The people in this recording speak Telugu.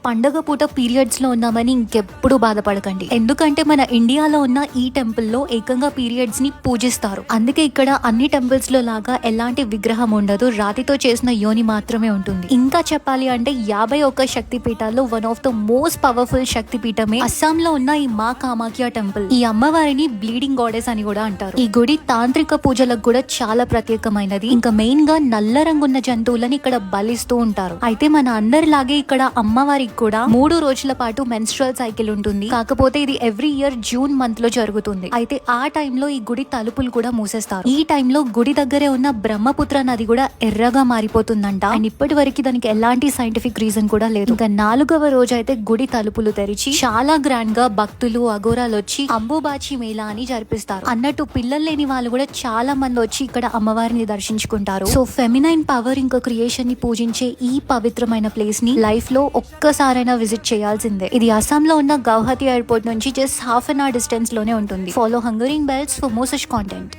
పండగ పూట పీరియడ్స్ లో ఉన్నామని ఇంకెప్పుడు బాధపడకండి. ఎందుకంటే మన ఇండియాలో ఉన్న ఈ టెంపుల్ లో ఏకంగా పీరియడ్స్ ని పూజిస్తారు. అందుకే ఇక్కడ అన్ని టెంపుల్స్ లో లాగా ఎలాంటి విగ్రహం ఉండదు, రాతితో చేసిన యోని మాత్రమే ఉంటుంది. ఇంకా చెప్పాలి అంటే 51 శక్తి పీఠాల్లో one of the most powerful శక్తి పీఠమే అస్సాం లో ఉన్న ఈ మా కామాఖ్య టెంపుల్. ఈ అమ్మవారిని బ్లీడింగ్ గాడెస్ అని కూడా అంటారు. ఈ గుడి తాంత్రిక పూజలకు కూడా చాలా ప్రత్యేకమైనది. ఇంకా మెయిన్ గా నల్ల రంగున్న జంతువులని ఇక్కడ బలిస్తూ ఉంటారు. అయితే మన అందరిలాగే ఇక్కడ అమ్మవారికి కూడా 3 రోజుల పాటు మెన్స్ట్రువల్ సైకిల్ ఉంటుంది. కాకపోతే ఇది ఎవ్రీ ఇయర్ జూన్ మంత్ లో జరుగుతుంది. అయితే ఆ టైంలో ఈ గుడి తలుపులు కూడా మూసేస్తారు. ఈ టైంలో గుడి దగ్గరే ఉన్న బ్రహ్మపుత్ర నది కూడా ఎర్రగా మారిపోతుందంట. అండ్ ఇప్పటి వరకు దానికి ఎలాంటి సైంటిఫిక్ రీజన్ కూడా లేదు. ఇంకా 4వ రోజు అయితే గుడి తలుపులు తెరిచి చాలా గ్రాండ్ గా భక్తులు అఘోరాలు వచ్చి అంబుబాచి మేళా అని జరిపిస్తారు. అన్నట్టు పిల్లలు లేని వాళ్ళు కూడా చాలా మంది వచ్చి ఇక్కడ అమ్మవారిని దర్శించుకుంటారు. సో ఫెమినైన్ పవర్ ఇంకా క్రియేషన్ ని పూజించే ఈ పవిత్రమైన ప్లేస్ ని లైఫ్ లో ఒక్కసారైనా విజిట్ చేయాల్సిందే. ఇది అస్సాం లో ఉన్న గౌహతి ఎయిర్పోర్ట్ నుంచి just half an hour distance లోనే ఉంటుంది. Follow hungering bells for more such content.